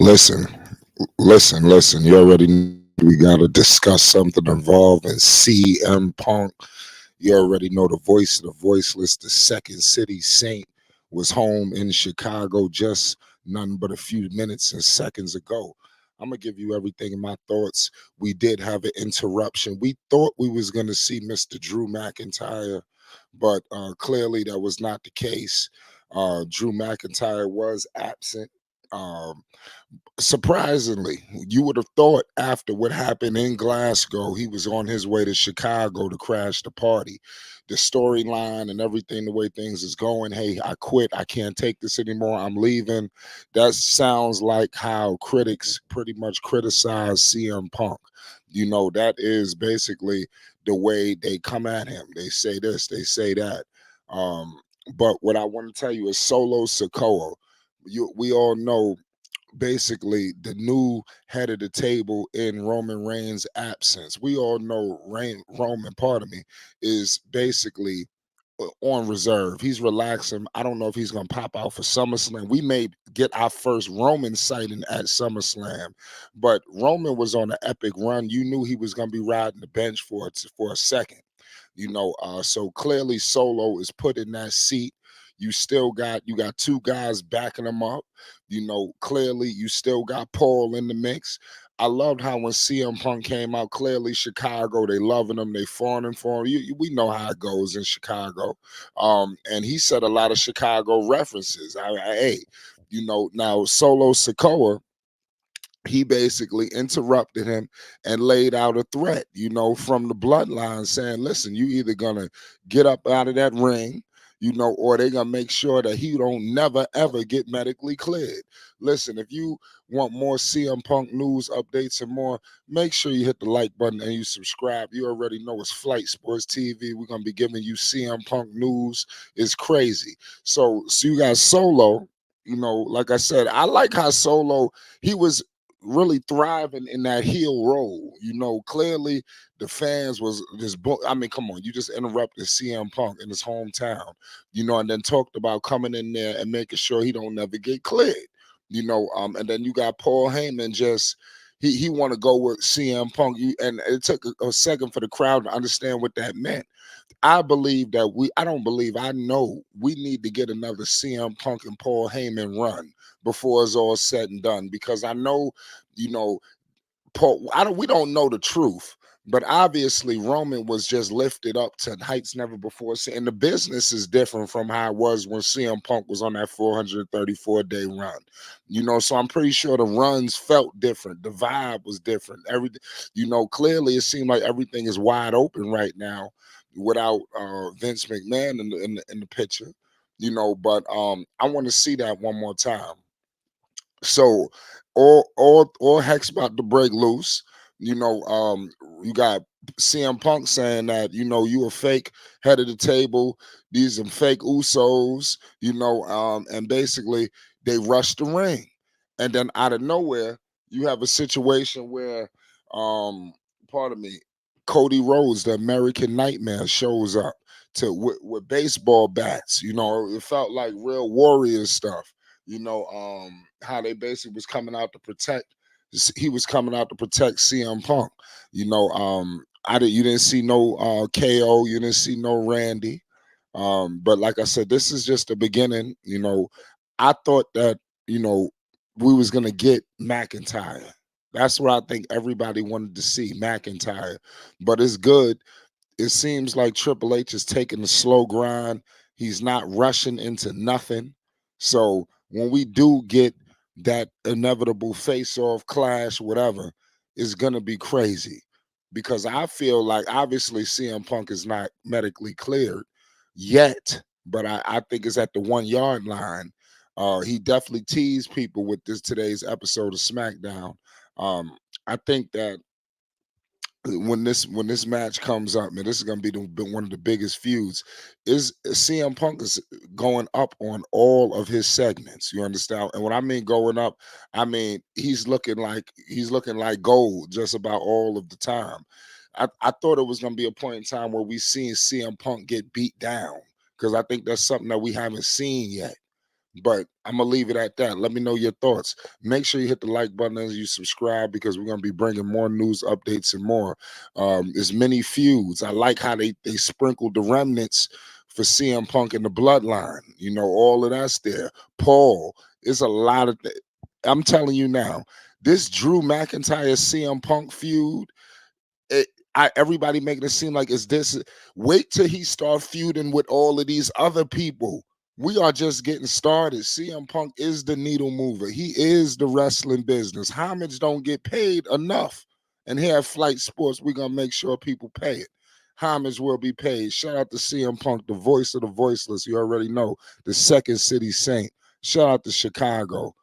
Listen, listen. You already know we got to discuss something involving CM Punk. You already know the voice of the voiceless, the second city saint, was home in Chicago just none but a few minutes and seconds ago. I'm gonna give you everything in my thoughts. We did have an interruption. We thought we was gonna see Mr. Drew McIntyre, but clearly that was not the case. Drew McIntyre was absent. Um, Surprisingly, you would have thought after what happened in Glasgow, he was on his way to Chicago to crash the party. The storyline and everything, the way things is going, hey, I quit. I can't take this anymore. I'm leaving. That sounds like how critics pretty much criticize CM Punk. That is basically the way they come at him. They say this, they say that. Um, but what I want to tell you is Solo Sikoa. We all know basically the new head of the table in Roman Reigns' absence. We all know Roman, pardon me, is basically on reserve. He's relaxing. I don't know if he's going to pop out for SummerSlam. We may get our first Roman sighting at SummerSlam, but Roman was on an epic run. You knew he was going to be riding the bench for a second. So clearly Solo is put in that seat. You got two guys backing him up. Clearly you still got Paul in the mix. I loved how when CM Punk came out, clearly Chicago, they loving him, they fawning for him. We know how it goes in Chicago. And he said a lot of Chicago references. Hey, now Solo Sikoa, he basically interrupted him and laid out a threat, from the bloodline saying, listen, you either gonna get up out of that ring, or they gonna make sure that he don't never ever get medically cleared. Listen, if you want more CM Punk news updates and more, make sure you hit the like button and you subscribe. You already know it's Flight Sports TV. We're gonna be giving you CM Punk news. It's crazy. So you got Solo. Like I said, I like how Solo, he was really thriving in that heel role. Clearly the fans was just I mean, come on, you just interrupted CM Punk in his hometown, and then talked about coming in there and making sure he don't never get cleared. And then you got Paul Heyman just he want to go with CM Punk. And it took a second for the crowd to understand what that meant. I know we need to get another CM Punk and Paul Heyman run before it's all said and done, because I know, you know, we don't know the truth, but obviously Roman was just lifted up to heights never before seen. And the business is different from how it was when CM Punk was on that 434-day run. So I'm pretty sure the runs felt different. The vibe was different. Everything, clearly it seemed like everything is wide open right now without Vince McMahon in the picture. But I want to see that one more time. So all heck's about to break loose. You got CM Punk saying that, you a fake head of the table. These are fake Usos, and basically they rush the ring. And then out of nowhere, you have a situation where pardon me, Cody Rhodes, the American Nightmare, shows up with baseball bats. It felt like real warrior stuff. How they basically was coming out to protect. He was coming out to protect CM Punk. You didn't see no KO, you didn't see no Randy. But like I said, this is just the beginning. I thought that we was gonna get McIntyre. That's what I think everybody wanted to see, McIntyre. But it's good. It seems like Triple H is taking the slow grind. He's not rushing into nothing. So when we do get that inevitable face-off clash, whatever, it's gonna be crazy. Because I feel like obviously CM Punk is not medically cleared yet, but I think it's at the 1 yard line. He definitely teased people with today's episode of SmackDown. I think that when this match comes up, man, this is gonna be one of the biggest feuds. Is CM Punk is going up on all of his segments. You understand? And when I mean going up, I mean he's looking like gold just about all of the time. I thought it was gonna be a point in time where we seen CM Punk get beat down, because I think that's something that we haven't seen yet. But I'm gonna leave it at that. Let me know your thoughts. Make sure you hit the like button as you subscribe because we're gonna be bringing more news updates and more. There's many feuds. I like how they sprinkled the remnants for CM Punk and the Bloodline. You know, all of that's there. Paul, it's a lot of. I'm telling you now, this Drew McIntyre CM Punk feud. Everybody making it seem like it's this. Wait till he start feuding with all of these other people. We are just getting started. CM Punk is the needle mover. He is the wrestling business. Homage don't get paid enough. And here at Flight Sports, we're gonna make sure people pay it. Homage will be paid. Shout out to CM Punk, the voice of the voiceless. You already know, the Second City Saint. Shout out to Chicago.